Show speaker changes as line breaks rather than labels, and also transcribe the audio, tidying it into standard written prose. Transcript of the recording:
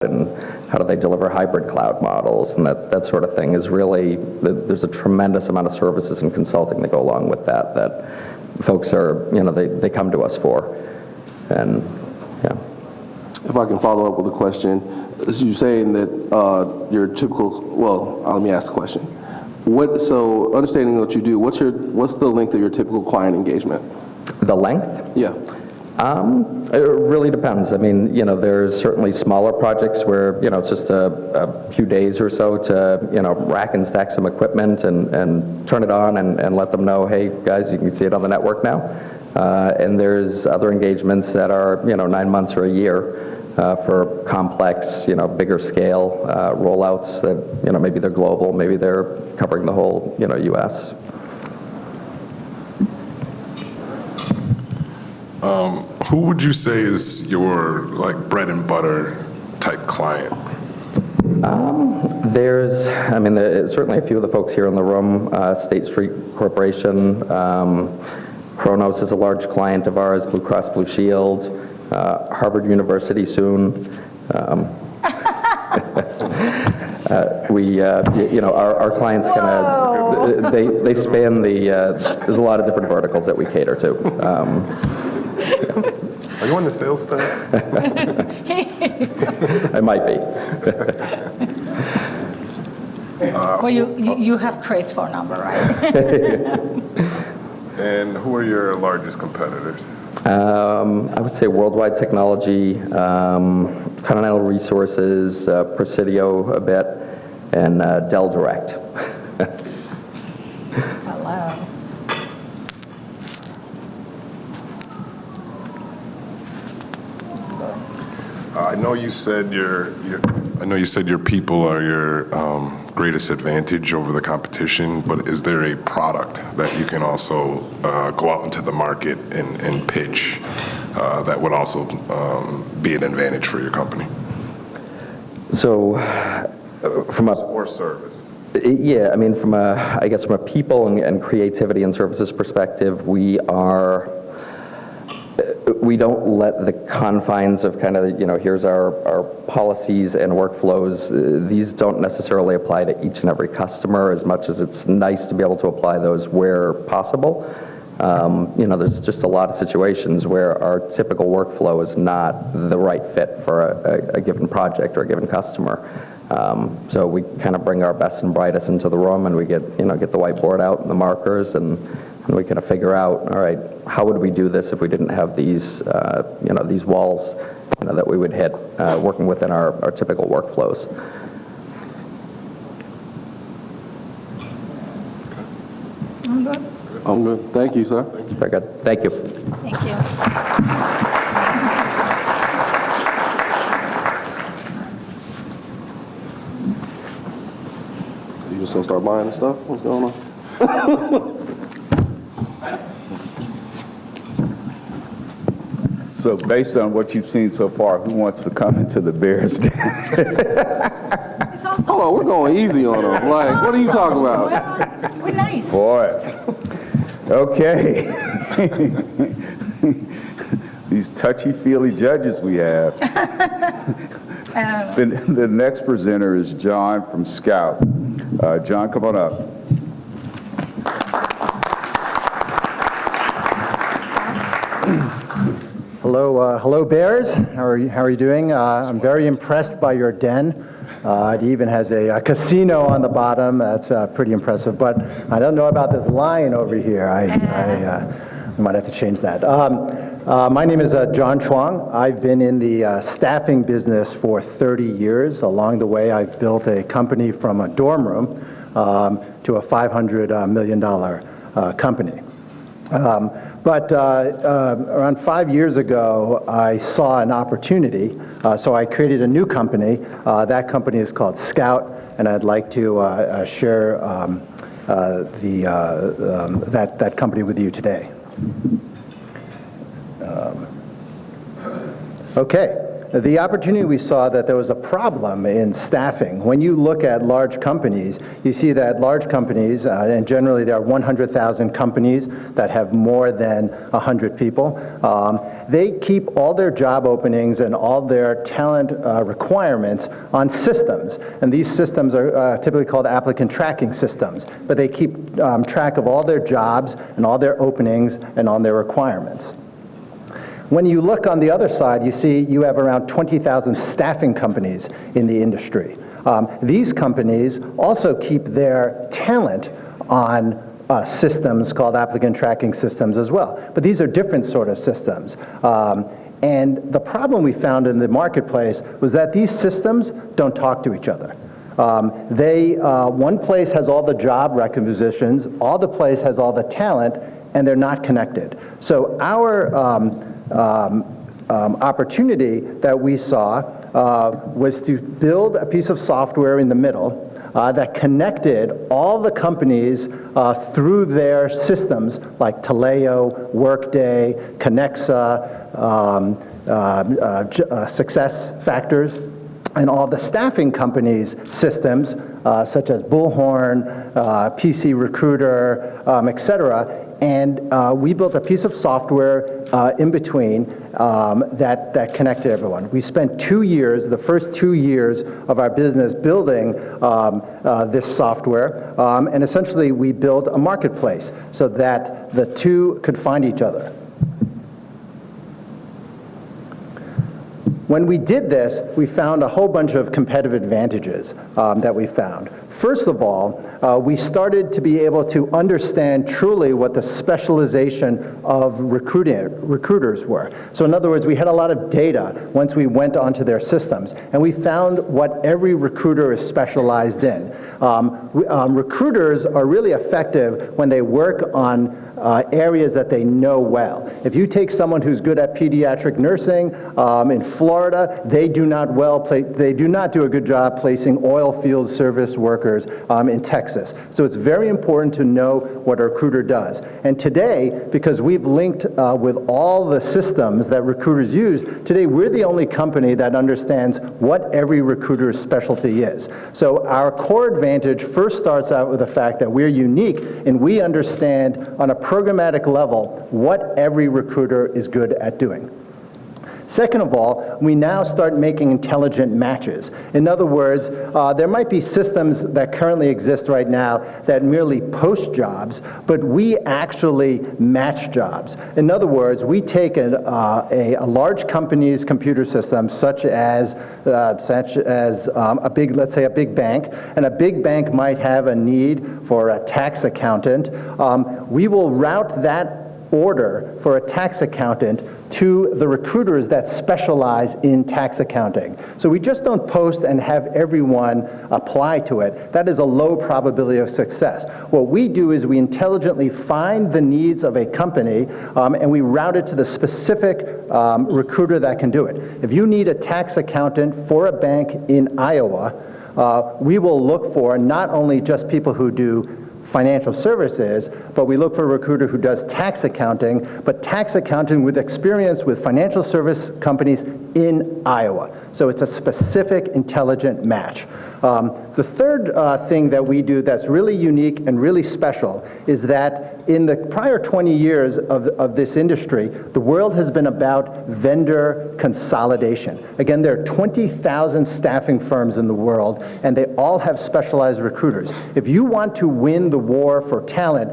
and how do they deliver hybrid cloud models, and that sort of thing is really, there's a tremendous amount of services and consulting that go along with that folks are, they come to us for. And yeah.
If I can follow up with a question, so you're saying that your typical, let me ask the question. So understanding what you do, what's the length of your typical client engagement?
The length?
Yeah.
It really depends. I mean, there's certainly smaller projects where, it's just a few days or so to, rack and stack some equipment and turn it on and let them know, hey, guys, you can see it on the network now. And there's other engagements that are, 9 months or a year for complex, bigger scale rollouts that, maybe they're global, maybe they're covering the whole, U.S.
Who would you say is your bread and butter type client?
There's certainly a few of the folks here in the room. State Street Corporation, Kronos is a large client of ours. Blue Cross Blue Shield, Harvard University soon. Our clients they span there's a lot of different verticals that we cater to.
Are you on the sales staff?
I might be.
Well, you have Chris' phone number, right?
And who are your largest competitors?
I would say Worldwide Technology, Continental Resources, Presidio a bit, and Dell Direct.
Hello.
I know you said your people are your greatest advantage over the competition, but is there a product that you can also go out into the market and pitch that would also be an advantage for your company?
So,
or service.
Yeah, I mean, from a people and creativity and services perspective, we don't let the confines of here's our policies and workflows. These don't necessarily apply to each and every customer as much as it's nice to be able to apply those where possible. There's just a lot of situations where our typical workflow is not the right fit for a given project or a given customer. So we kind of bring our best and brightest into the room, and we get the whiteboard out and the markers, and we kind of figure out, all right, how would we do this if we didn't have these, these walls, that we would hit working within our typical workflows.
I'm good.
I'm good. Thank you, sir.
Very good. Thank you.
Thank you.
You just gonna start buying the stuff? What's going on?
So based on what you've seen so far, who wants to come into the Bears den?
It's awesome.
Hold on, we're going easy on them. Like, what are you talking about?
We're nice.
Boy. Okay. These touchy-feely judges we have. The next presenter is John from Scout. John, come on up.
Hello, Bears. How are you doing? I'm very impressed by your den. It even has a casino on the bottom. That's pretty impressive. But I don't know about this lion over here. I might have to change that. My name is John Chuang. I've been in the staffing business for 30 years. Along the way, I've built a company from a dorm room to a $500 million company. But around 5 years ago, I saw an opportunity, so I created a new company. That company is called Scout, and I'd like to share that company with you today. Okay. The opportunity we saw that there was a problem in staffing. When you look at large companies, you see that large companies, and generally there are 100,000 companies that have more than 100 people, they keep all their job openings and all their talent requirements on systems. And these systems are typically called applicant tracking systems, but they keep track of all their jobs and all their openings and all their requirements. When you look on the other side, you see you have around 20,000 staffing companies in the industry. These companies also keep their talent on systems called applicant tracking systems as well. But these are different sort of systems. And the problem we found in the marketplace was that these systems don't talk to each other. One place has all the job requisitions, all the place has all the talent, and they're not connected. So our opportunity that we saw was to build a piece of software in the middle that connected all the companies through their systems like Taleo, Workday, Connexa, SuccessFactors, and all the staffing companies' systems, such as Bullhorn, PC Recruiter, et cetera. And we built a piece of software in between that connected everyone. We spent 2 years, the first 2 years of our business, building this software. And essentially, we built a marketplace so that the two could find each other. When we did this, we found a whole bunch of competitive advantages that we found. First of all, we started to be able to understand truly what the specialization of recruiters were. So in other words, we had a lot of data once we went onto their systems, and we found what every recruiter is specialized in. Recruiters are really effective when they work on areas that they know well. If you take someone who's good at pediatric nursing in Florida, they do not do a good job placing oil field service workers in Texas. So it's very important to know what a recruiter does. And today, because we've linked with all the systems that recruiters use, today we're the only company that understands what every recruiter's specialty is. So our core advantage first starts out with the fact that we're unique and we understand on a programmatic level what every recruiter is good at doing. Second of all, we now start making intelligent matches. In other words, there might be systems that currently exist right now that merely post jobs, but we actually match jobs. In other words, we take a large company's computer system, such as a big, let's say a big bank, and a big bank might have a need for a tax accountant. We will route that order for a tax accountant to the recruiters that specialize in tax accounting. So we just don't post and have everyone apply to it. That is a low probability of success. What we do is we intelligently find the needs of a company and we route it to the specific recruiter that can do it. If you need a tax accountant for a bank in Iowa, we will look for not only just people who do financial services, but we look for a recruiter who does tax accounting, but tax accounting with experience with financial service companies in Iowa. So it's a specific, intelligent match. The third thing that we do that's really unique and really special is that in the prior 20 years of this industry, the world has been about vendor consolidation. Again, there are 20,000 staffing firms in the world, and they all have specialized recruiters. If you want to win the war for talent,